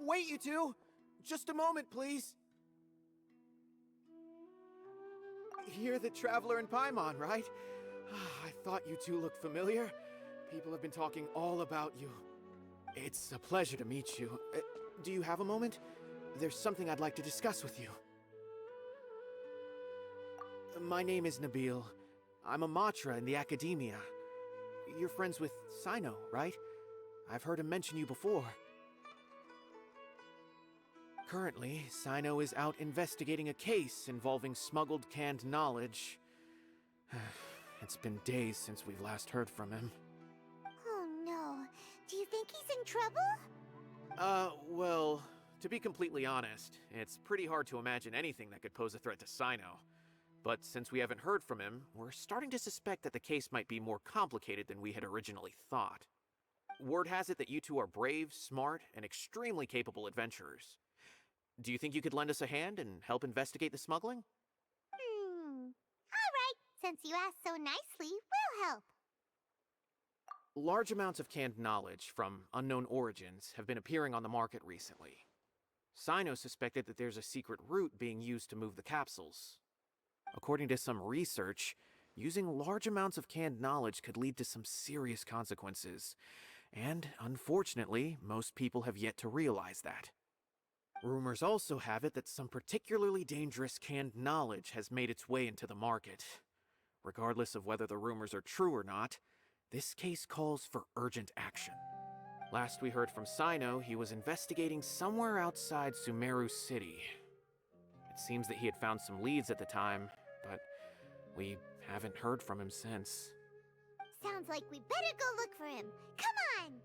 Wait, you two! Just a moment, please. You're the traveler in Paimon, right? I thought you two looked familiar. People have been talking all about you. It's a pleasure to meet you. Do you have a moment? There's something I'd like to discuss with you. My name is Nabil. I'm a matra in the academia. You're friends with Cyno, right? I've heard him mention you before. Currently, Cyno is out investigating a case involving smuggled canned knowledge. It's been days since we've last heard from him. Oh no. Do you think he's in trouble? Well, to be completely honest, it's pretty hard to imagine anything that could pose a threat to Cyno. But since we haven't heard from him, we're starting to suspect that the case might be more complicated than we had originally thought. Word has it that you two are brave, smart, and extremely capable adventurers. Do you think you could lend us a hand and help investigate the smuggling? Alright, since you asked so nicely, we'll help. Large amounts of canned knowledge from unknown origins have been appearing on the market recently. Cyno suspected that there's a secret route being used to move the capsules. According to some research, using large amounts of canned knowledge could lead to some serious consequences. And, unfortunately, most people have yet to realize that. Rumors also have it that some particularly dangerous canned knowledge has made its way into the market. Regardless of whether the rumors are true or not, this case calls for urgent action. Last we heard from Cyno, he was investigating somewhere outside Sumeru City. It seems that he had found some leads at the time, but we haven't heard from him since. Sounds like we better go look for him. Come on!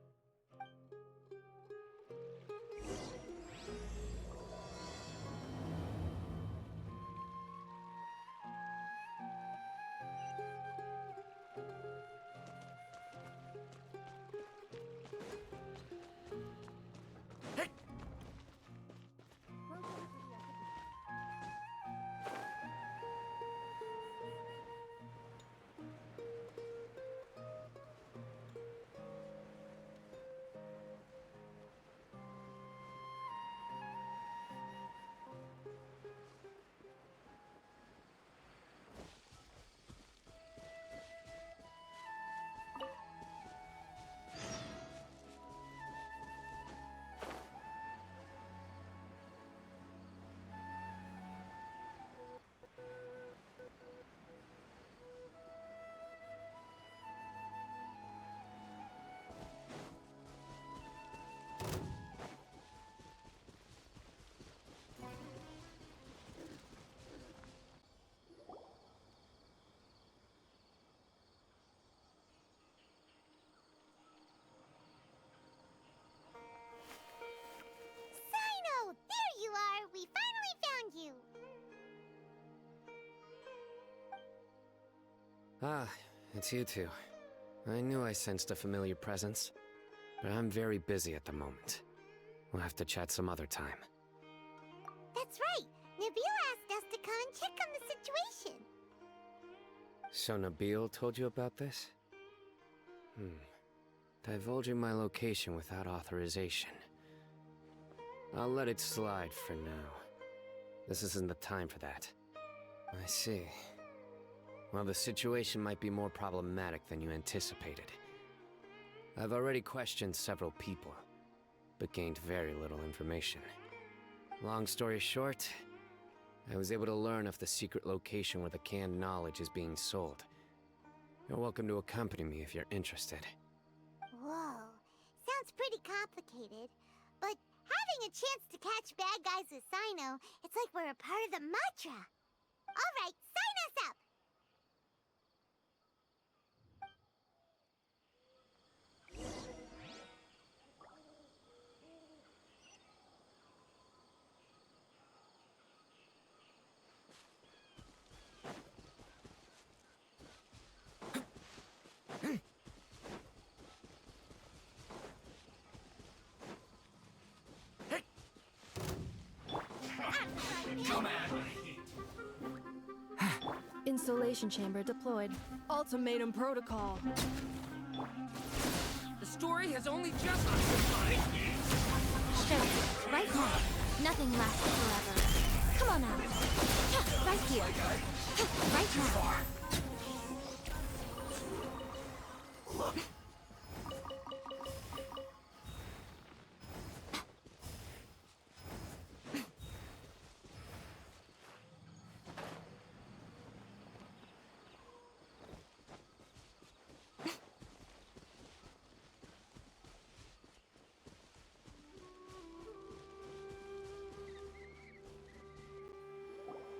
Cyno! There you are! We finally found you! Ah, it's you two. I knew I sensed a familiar presence, but I'm very busy at the moment. We'll have to chat some other time. That's right! Nabil asked us to come and check on the situation. So Nabil told you about this? Divulging my location without authorization. I'll let it slide for now. This isn't the time for that. I see. Well, the situation might be more problematic than you anticipated. I've already questioned several people, but gained very little information. Long story short, I was able to learn of the secret location where the canned knowledge is being sold. You're welcome to accompany me if you're interested. Whoa, sounds pretty complicated. But having a chance to catch bad guys with Cyno, it's like we're a part of the mantra. Alright, sign us up! Installation chamber deployed. Ultimatum protocol. The story has only just... Straight, right now. Nothing lasts forever. Come on now. Right here. Right now.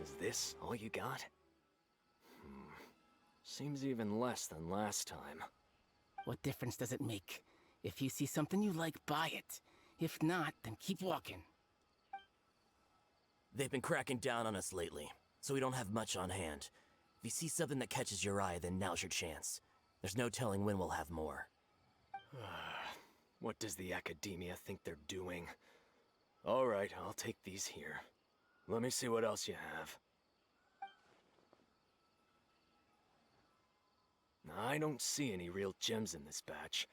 Is this all you got? Seems even less than last time. What difference does it make? If you see something you like, buy it. If not, then keep walking. They've been cracking down on us lately, so we don't have much on hand. If you see something that catches your eye, then now's your chance. There's no telling when we'll have more. What does the Academia think they're doing? Alright, I'll take these here. Let me see what else you have. I don't see any real gems in this batch.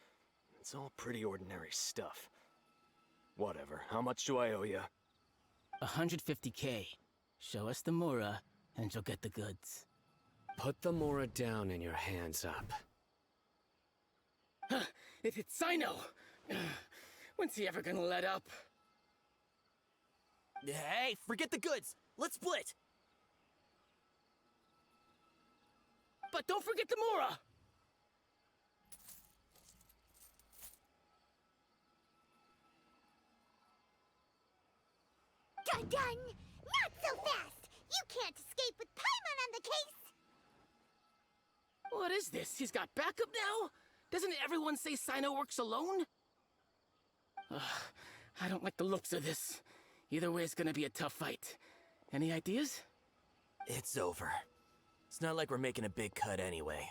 It's all pretty ordinary stuff. Whatever, how much do I owe you? 150K. Show us the Mora, and you'll get the goods. Put the Mora down and your hands up. It's Cyno! When's he ever gonna let up? Hey, forget the goods! Let's split! But don't forget the Mora! Done! Not so fast! You can't escape with Paimon on the case! What is this? He's got backup now? Doesn't everyone say Cyno works alone? I don't like the looks of this. Either way, it's gonna be a tough fight. Any ideas? It's over. It's not like we're making a big cut anyway.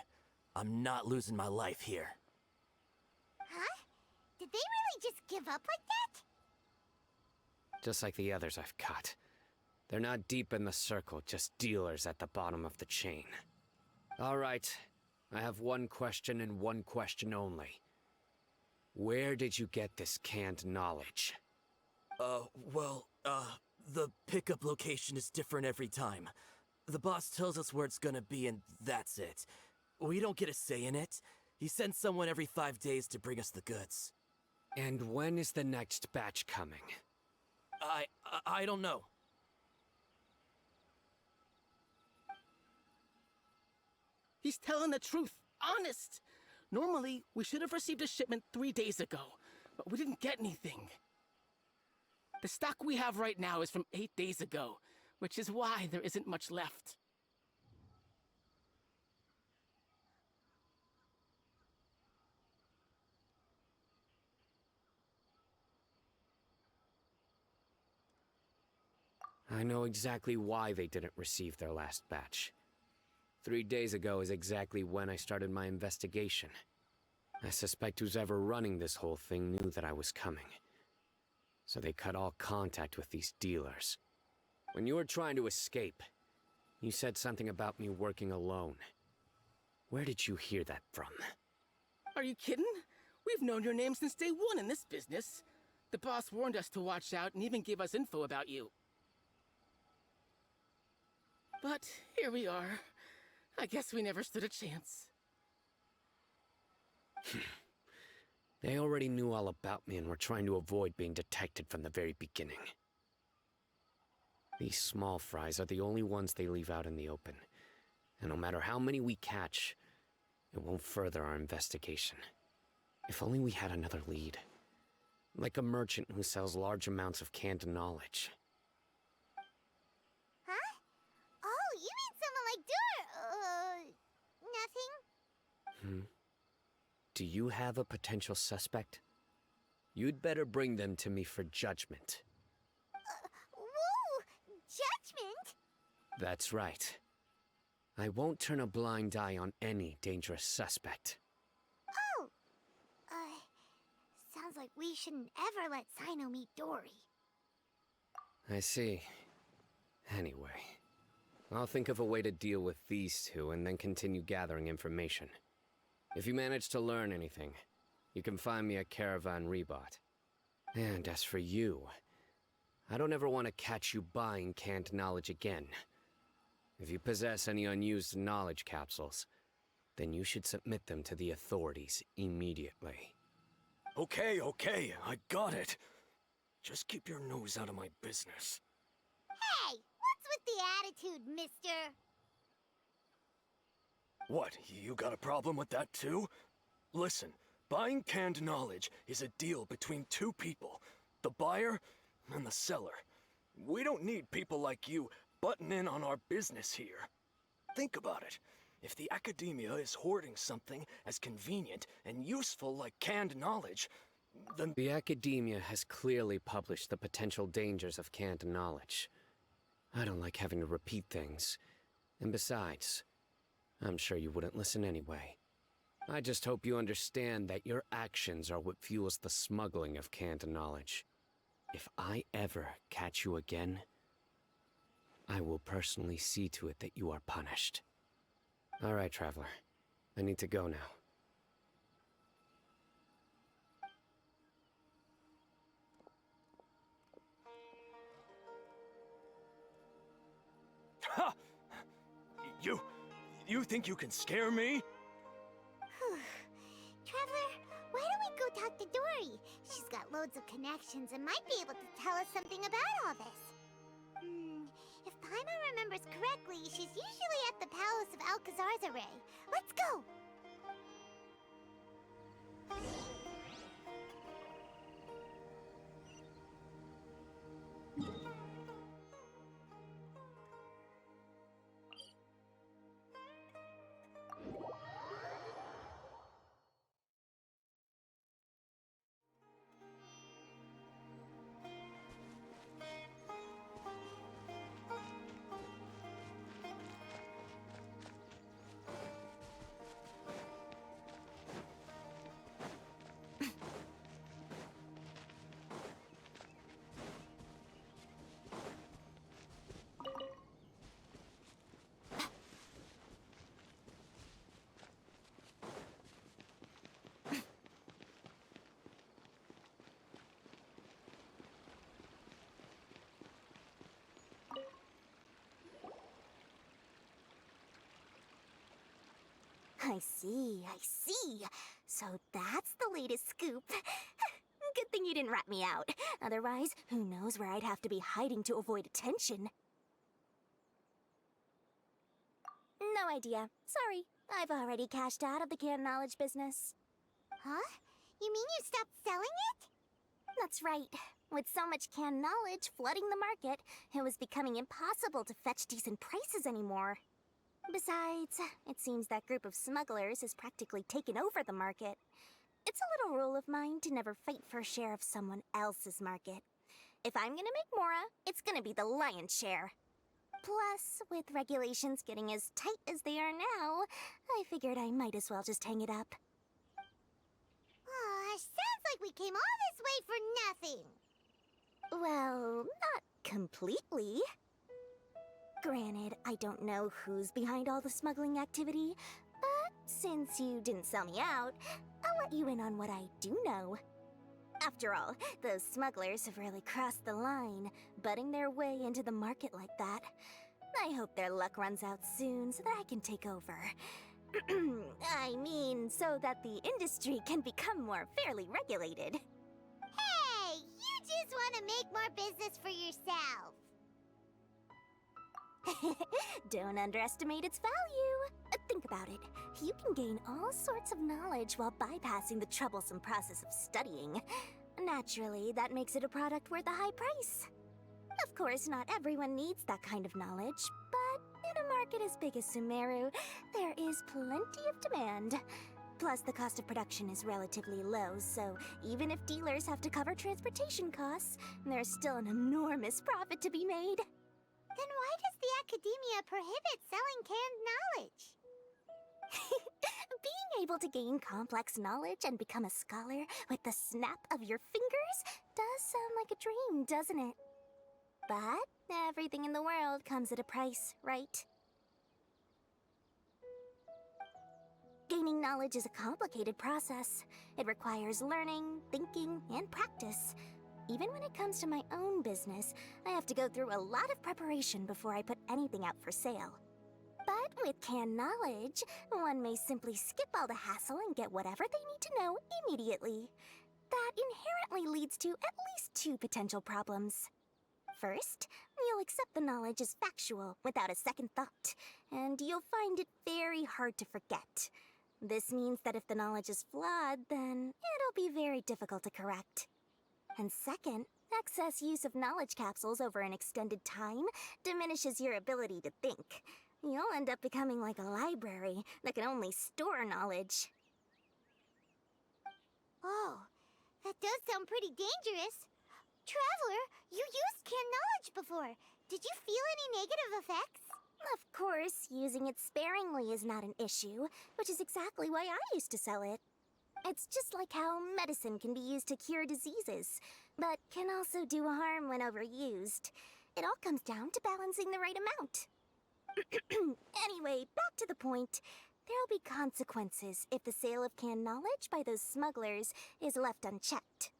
I'm not losing my life here. Huh? Did they really just give up like that? Just like the others I've caught. They're not deep in the circle, just dealers at the bottom of the chain. Alright, I have one question and one question only. Where did you get this canned knowledge? The pickup location is different every time. The boss tells us where it's gonna be and that's it. We don't get a say in it. He sends someone every 5 days to bring us the goods. And when is the next batch coming? I don't know. He's telling the truth. Honest. Normally, we should have received a shipment 3 days ago, but we didn't get anything. The stock we have right now is from 8 days ago, which is why there isn't much left. I know exactly why they didn't receive their last batch. 3 days ago is exactly when I started my investigation. I suspect who's ever running this whole thing knew that I was coming. So they cut all contact with these dealers. When you were trying to escape, you said something about me working alone. Where did you hear that from? Are you kidding? We've known your name since day one in this business. The boss warned us to watch out and even gave us info about you. But here we are. I guess we never stood a chance. They already knew all about me and were trying to avoid being detected from the very beginning. These small fries are the only ones they leave out in the open. And no matter how many we catch, it won't further our investigation. If only we had another lead. Like a merchant who sells large amounts of canned knowledge. Huh? Oh, you mean someone like nothing? Do you have a potential suspect? You'd better bring them to me for judgment. Whoa! Judgment? That's right. I won't turn a blind eye on any dangerous suspect. Oh! Sounds like we shouldn't ever let Cyno meet Dory. I see. Anyway, I'll think of a way to deal with these two and then continue gathering information. If you manage to learn anything, you can find me at Caravan Rebot. And as for you, I don't ever want to catch you buying canned knowledge again. If you possess any unused knowledge capsules, then you should submit them to the authorities immediately. Okay, I got it. Just keep your nose out of my business. Hey, what's with the attitude, mister? What, you got a problem with that too? Listen, buying canned knowledge is a deal between two people, the buyer and the seller. We don't need people like you butting in on our business here. Think about it. If the academia is hoarding something as convenient and useful like canned knowledge, then The academia has clearly published the potential dangers of canned knowledge. I don't like having to repeat things. And besides, I'm sure you wouldn't listen anyway. I just hope you understand that your actions are what fuels the smuggling of canned knowledge. If I ever catch you again, I will personally see to it that you are punished. All right, Traveler. I need to go now. ha! You think you can scare me? Traveler, why don't we go talk to Dory? She's got loads of connections and might be able to tell us something about all this. If Paimon remembers correctly, she's usually at the Palace of Alcazar's Array. Let's go! I see. So that's the latest scoop. Good thing you didn't rat me out. Otherwise, who knows where I'd have to be hiding to avoid attention. No idea. Sorry. I've already cashed out of the canned knowledge business. Huh? You mean you stopped selling it? That's right. With so much canned knowledge flooding the market, it was becoming impossible to fetch decent prices anymore. Besides, it seems that group of smugglers has practically taken over the market. It's a little rule of mine to never fight for a share of someone else's market. If I'm gonna make Mora, it's gonna be the lion's share. Plus, with regulations getting as tight as they are now, I figured I might as well just hang it up. Sounds like we came all this way for nothing. Well, not completely. Granted, I don't know who's behind all the smuggling activity, but since you didn't sell me out, I'll let you in on what I do know. After all, those smugglers have really crossed the line, butting their way into the market like that. I hope their luck runs out soon so that I can take over. I mean, so that the industry can become more fairly regulated. Hey, you just want to make more business for yourself. Don't underestimate its value. Think about it. You can gain all sorts of knowledge while bypassing the troublesome process of studying. Naturally, that makes it a product worth a high price. Of course, not everyone needs that kind of knowledge, but in a market as big as Sumeru, there is plenty of demand. Plus, the cost of production is relatively low, so even if dealers have to cover transportation costs, there's still an enormous profit to be made. Then why does the academia prohibit selling canned knowledge? Being able to gain complex knowledge and become a scholar with the snap of your fingers does sound like a dream, doesn't it? But everything in the world comes at a price, right? Gaining knowledge is a complicated process. It requires learning, thinking, and practice. Even when it comes to my own business, I have to go through a lot of preparation before I put anything out for sale. But with canned knowledge, one may simply skip all the hassle and get whatever they need to know immediately. That inherently leads to at least two potential problems. First, you'll accept the knowledge as factual without a second thought, and you'll find it very hard to forget. This means that if the knowledge is flawed, then it'll be very difficult to correct. And second, excess use of knowledge capsules over an extended time diminishes your ability to think. You'll end up becoming like a library that can only store knowledge. Oh, that does sound pretty dangerous. Traveler, you used canned knowledge before. Did you feel any negative effects? Of course, using it sparingly is not an issue, which is exactly why I used to sell it. It's just like how medicine can be used to cure diseases, but can also do harm when overused. It all comes down to balancing the right amount. Anyway, back to the point. There'll be consequences if the sale of canned knowledge by those smugglers is left unchecked.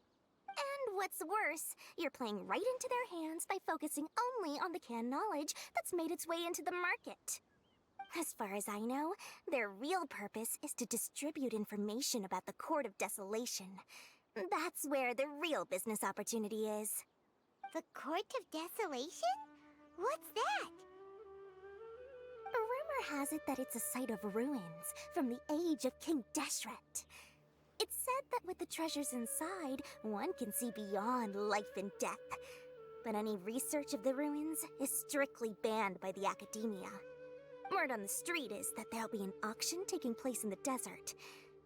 And what's worse, you're playing right into their hands by focusing only on the canned knowledge that's made its way into the market. As far as I know, their real purpose is to distribute information about the Court of Desolation. That's where the real business opportunity is. The Court of Desolation? What's that? Rumor has it that it's a site of ruins from the age of King Deshret. It's said that with the treasures inside, one can see beyond life and death. But any research of the ruins is strictly banned by the academia. Word on the street is that there'll be an auction taking place in the desert.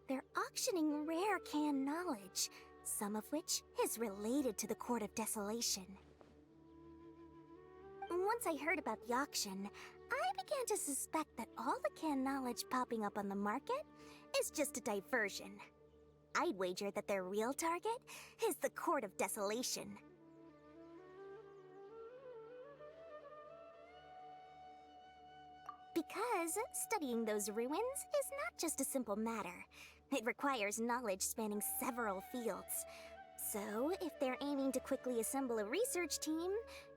They're auctioning rare canned knowledge, some of which is related to the Court of Desolation. Once I heard about the auction, I began to suspect that all the canned knowledge popping up on the market is just a diversion. I'd wager that their real target is the Court of Desolation. Because studying those ruins is not just a simple matter. It requires knowledge spanning several fields. So, if they're aiming to quickly assemble a research team,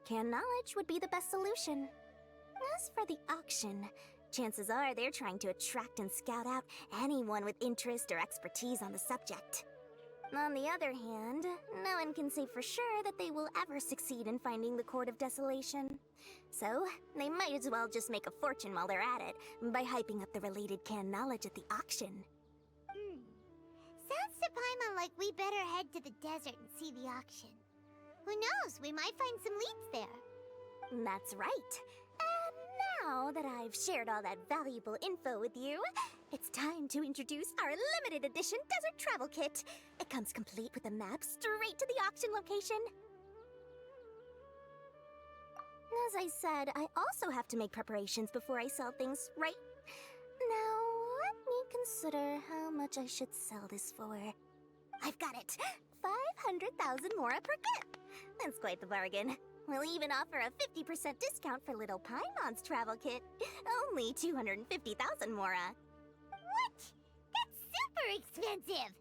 canned knowledge would be the best solution. As for the auction, chances are they're trying to attract and scout out anyone with interest or expertise on the subject. On the other hand, no one can say for sure that they will ever succeed in finding the Court of Desolation. So, they might as well just make a fortune while they're at it by hyping up the related canned knowledge at the auction. Sounds to Paimon like we better head to the desert and see the auction. Who knows, we might find some leads there. That's right. And now that I've shared all that valuable info with you, it's time to introduce our limited edition desert travel kit. It comes complete with a map straight to the auction location. As I said, I also have to make preparations before I sell things, right? Now, let me consider how much I should sell this for. I've got it! 500,000 mora per kit! That's quite the bargain. We'll even offer a 50% discount for little Paimon's travel kit. Only 250,000 mora. What? That's super expensive!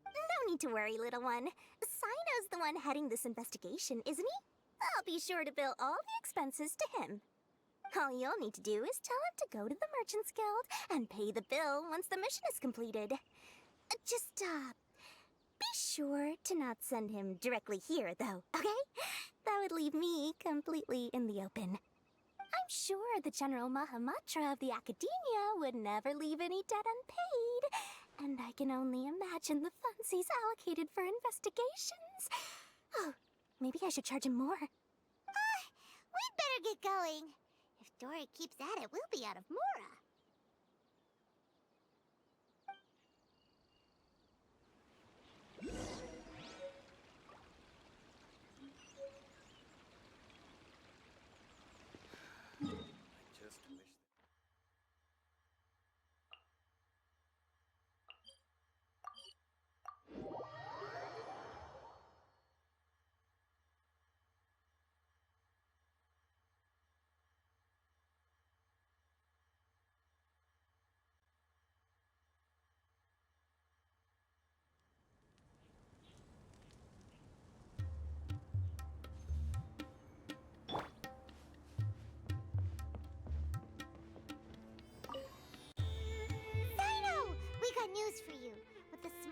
No need to worry, little one. Cyno's the one heading this investigation, isn't he? I'll be sure to bill all the expenses to him. All you'll need to do is tell him to go to the Merchants Guild and pay the bill once the mission is completed. Just, be sure to not send him directly here, though, okay? That would leave me completely in the open. I'm sure the General Mahamatra of the Academia would never leave any debt unpaid, and I can only imagine the funds he's allocated for investigations. Oh, maybe I should charge him more. We'd better get going. If Dory keeps at it, we'll be out of mora.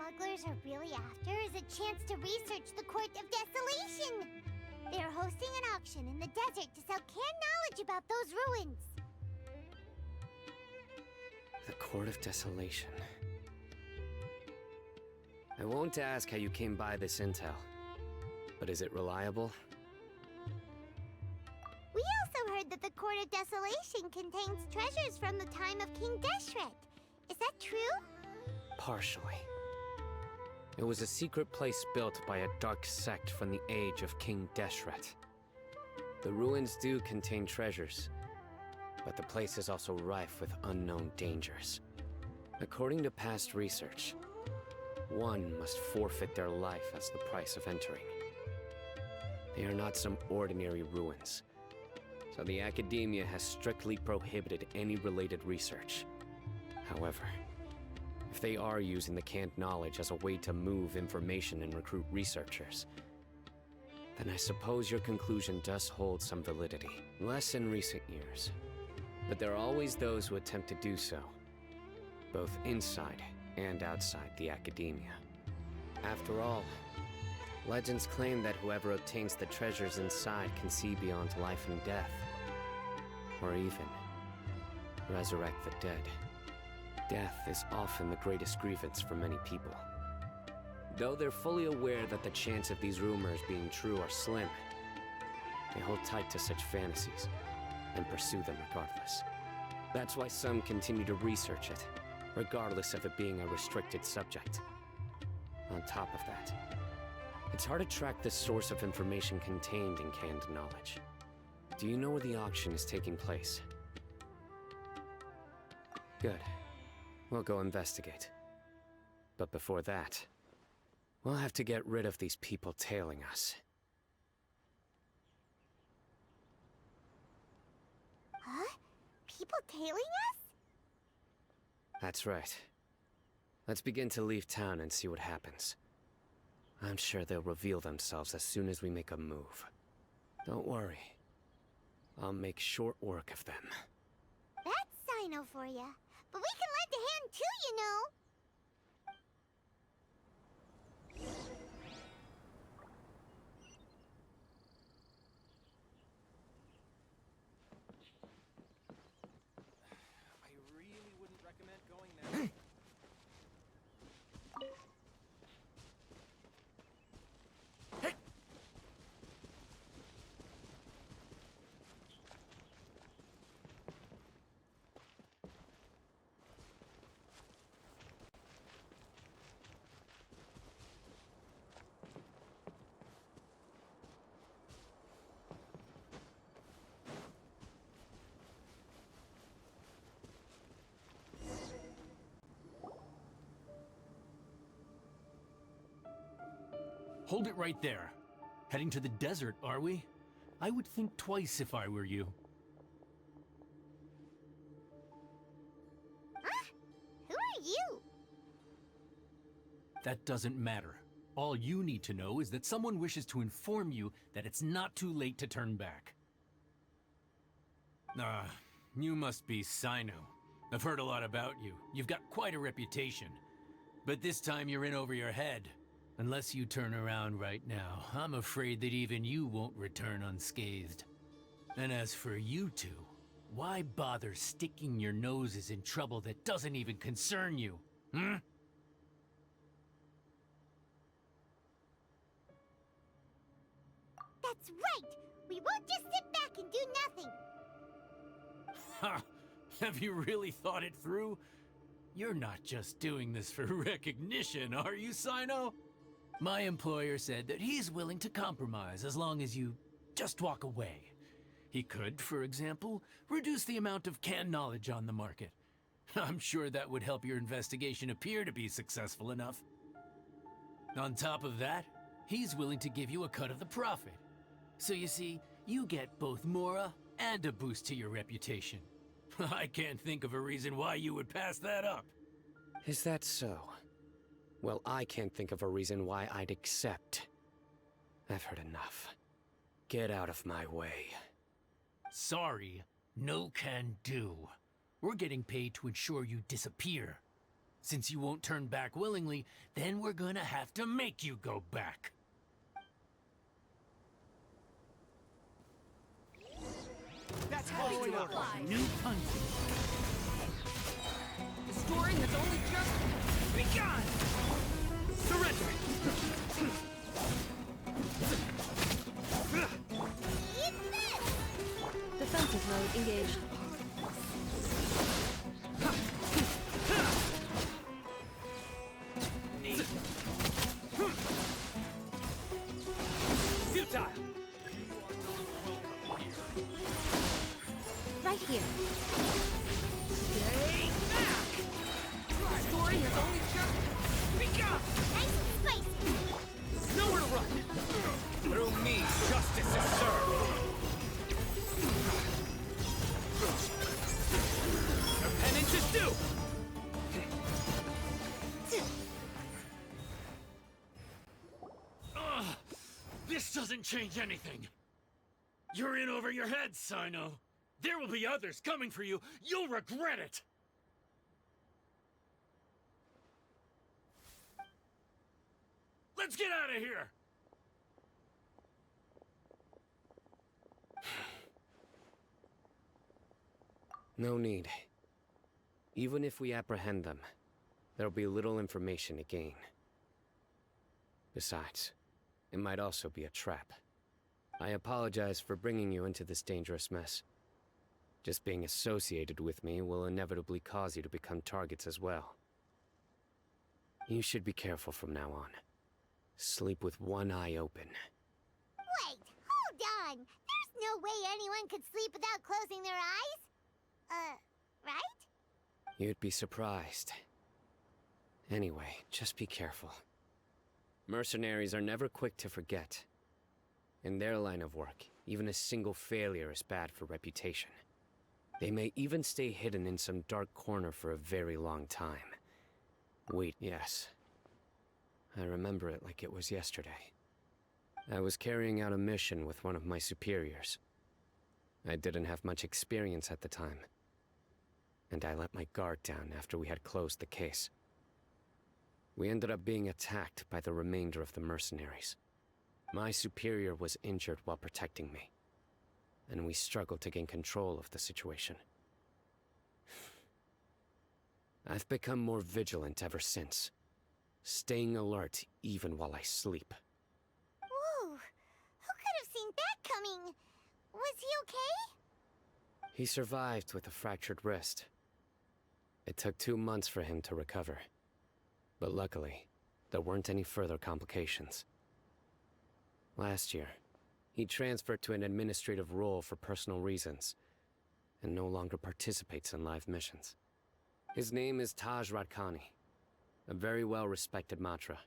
smugglers are really after is a chance to research the Court of Desolation. They are hosting an auction in the desert to sell canned knowledge about those ruins. The Court of Desolation. I won't ask how you came by this intel, but is it reliable? We also heard that the Court of Desolation contains treasures from the time of King Deshret. Is that true? Partially. It was a secret place built by a dark sect from the age of King Deshret. The ruins do contain treasures, but the place is also rife with unknown dangers. According to past research, one must forfeit their life as the price of entering. They are not some ordinary ruins, so the Academia has strictly prohibited any related research. However, if they are using the canned knowledge as a way to move information and recruit researchers, then I suppose your conclusion does hold some validity. Less in recent years, but there are always those who attempt to do so, both inside and outside the Academia. After all, legends claim that whoever obtains the treasures inside can see beyond life and death, or even resurrect the dead. Death is often the greatest grievance for many people. Though they're fully aware that the chance of these rumors being true are slim, they hold tight to such fantasies and pursue them regardless. That's why some continue to research it, regardless of it being a restricted subject. On top of that, it's hard to track the source of information contained in canned knowledge. Do you know where the auction is taking place? Good. We'll go investigate. But before that, we'll have to get rid of these people tailing us. Huh? People tailing us? That's right. Let's begin to leave town and see what happens. I'm sure they'll reveal themselves as soon as we make a move. Don't worry. I'll make short work of them. That's Cyno for ya. But we can lend a hand too, you know. I really wouldn't recommend going there. Hold it right there. Heading to the desert, are we? I would think twice if I were you. Huh? Who are you? That doesn't matter. All you need to know is that someone wishes to inform you that it's not too late to turn back. You must be Cyno. I've heard a lot about you. You've got quite a reputation. But this time you're in over your head. Unless you turn around right now, I'm afraid that even you won't return unscathed. And as for you two, why bother sticking your noses in trouble that doesn't even concern you? Hmm? That's right! We won't just sit back and do nothing! Ha! Have you really thought it through? You're not just doing this for recognition, are you, Cyno? My employer said that he's willing to compromise as long as you just walk away. He could, for example, reduce the amount of canned knowledge on the market. I'm sure that would help your investigation appear to be successful enough. On top of that, he's willing to give you a cut of the profit. So you see, you get both Mora and a boost to your reputation. I can't think of a reason why you would pass that up. Is that so? Well, I can't think of a reason why I'd accept. I've heard enough. Get out of my way. Sorry, no can do. We're getting paid to ensure you disappear. Since you won't turn back willingly, then we're gonna have to make you go back. That's following up. New punches. The story has only just begun! Surrender! Defensive mode engaged. Futile! Right here. Stay back! The story has only just begun! Nice and spicy. Nowhere to run. Through me, justice is served! Your penance is due! Ugh, this doesn't change anything. You're in over your head, Cyno. There will be others coming for you. You'll regret it! Let's get out of here! No need. Even if we apprehend them, there'll be little information to gain. Besides, it might also be a trap. I apologize for bringing you into this dangerous mess. Just being associated with me will inevitably cause you to become targets as well. You should be careful from now on. Sleep with one eye open. Wait, hold on. There's no way anyone could sleep without closing their eyes. Right? You'd be surprised. Anyway, just be careful. Mercenaries are never quick to forget. In their line of work, even a single failure is bad for reputation. They may even stay hidden in some dark corner for a very long time. Wait, yes. I remember it like it was yesterday. I was carrying out a mission with one of my superiors. I didn't have much experience at the time, and I let my guard down after we had closed the case. We ended up being attacked by the remainder of the mercenaries. My superior was injured while protecting me, and we struggled to gain control of the situation. I've become more vigilant ever since, staying alert even while I sleep. Whoa, who could have seen that coming? Was he okay? He survived with a fractured wrist. It took 2 months for him to recover. But luckily, there weren't any further complications. Last year, he transferred to an administrative role for personal reasons, and no longer participates in live missions. His name is Taj Radkani, a very well-respected Matra.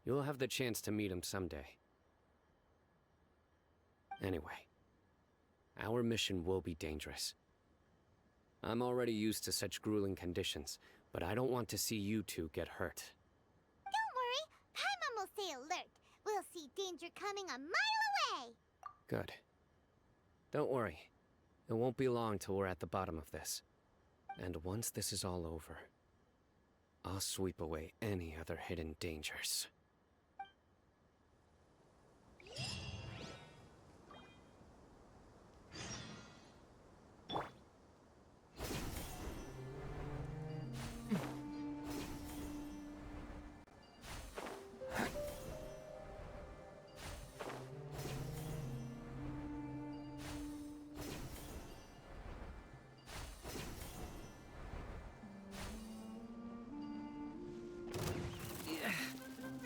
You'll have the chance to meet him someday. Anyway, our mission will be dangerous. I'm already used to such grueling conditions, but I don't want to see you two get hurt. Don't worry, Paimon will stay alert. We'll see danger coming a mile away. Good. Don't worry. It won't be long till we're at the bottom of this. And once this is all over, I'll sweep away any other hidden dangers.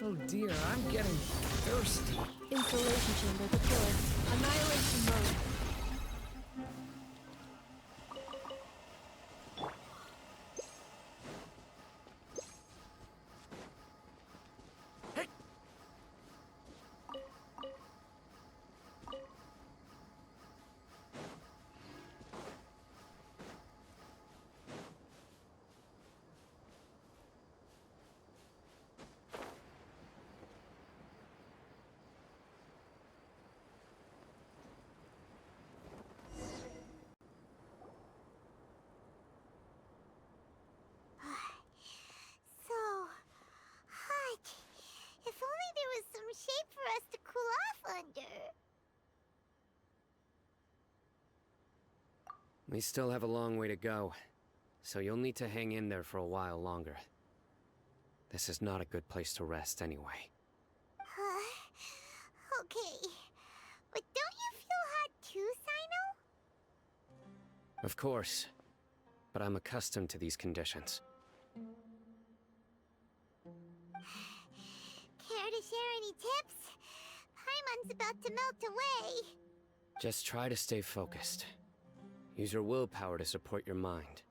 Oh dear, I'm getting thirsty. Installation chamber deployed. Annihilation mode. We still have a long way to go, so you'll need to hang in there for a while longer. This is not a good place to rest anyway. Okay. But don't you feel hot too, Cyno? Of course, but I'm accustomed to these conditions. Care to share any tips? Paimon's about to melt away. Just try to stay focused. Use your willpower to support your mind.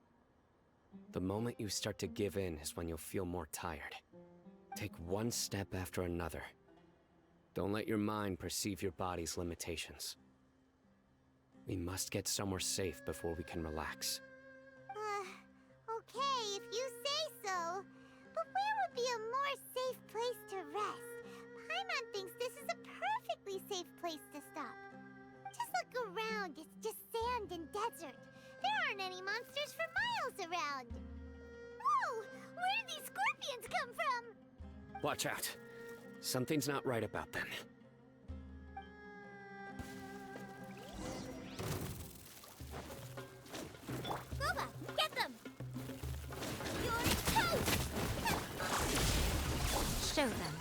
The moment you start to give in is when you'll feel more tired. Take one step after another. Don't let your mind perceive your body's limitations. We must get somewhere safe before we can relax. Okay, if you say so. But where would be a more safe place to rest? Paimon thinks this is a perfectly safe place to stop. Just look around, it's just sand and desert. There aren't any monsters for miles around. Whoa! Where did these scorpions come from? Watch out. Something's not right about them. Glava, get them! You're toast! Show them.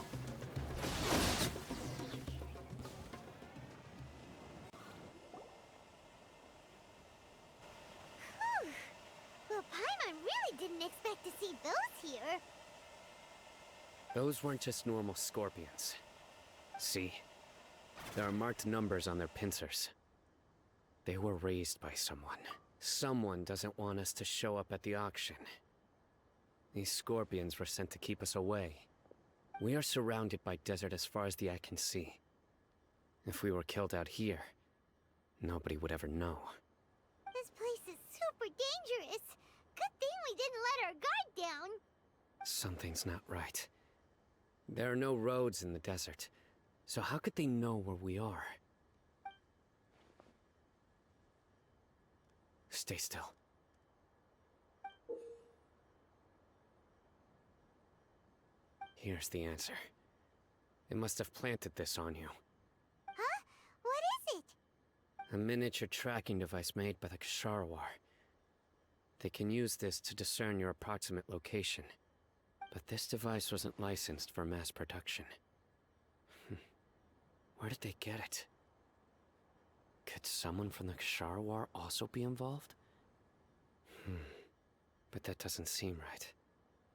Whew. Well, Paimon really didn't expect to see those here. Those weren't just normal scorpions. See? There are marked numbers on their pincers. They were raised by someone. Someone doesn't want us to show up at the auction. These scorpions were sent to keep us away. We are surrounded by desert as far as the eye can see. If we were killed out here, nobody would ever know. This place is super dangerous. Good thing we didn't let our guard down. Something's not right. There are no roads in the desert, so how could they know where we are? Stay still. Here's the answer. It must have planted this on you. Huh? What is it? A miniature tracking device made by the Ksharawar. They can use this to discern your approximate location. But this device wasn't licensed for mass production. Where did they get it? Could someone from the Ksharawar also be involved? But that doesn't seem right.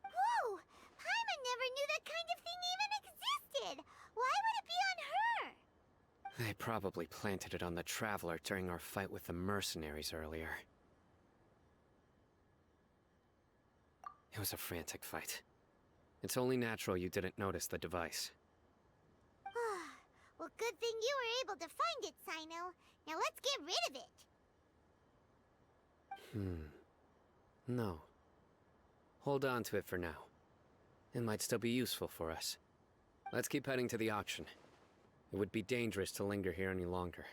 Whoa! Paimon never knew that kind of thing even existed! Why would it be on her? They probably planted it on the Traveler during our fight with the mercenaries earlier. It was a frantic fight. It's only natural you didn't notice the device. Well, good thing you were able to find it, Cyno. Now let's get rid of it. No. Hold on to it for now. It might still be useful for us. Let's keep heading to the auction. It would be dangerous to linger here any longer.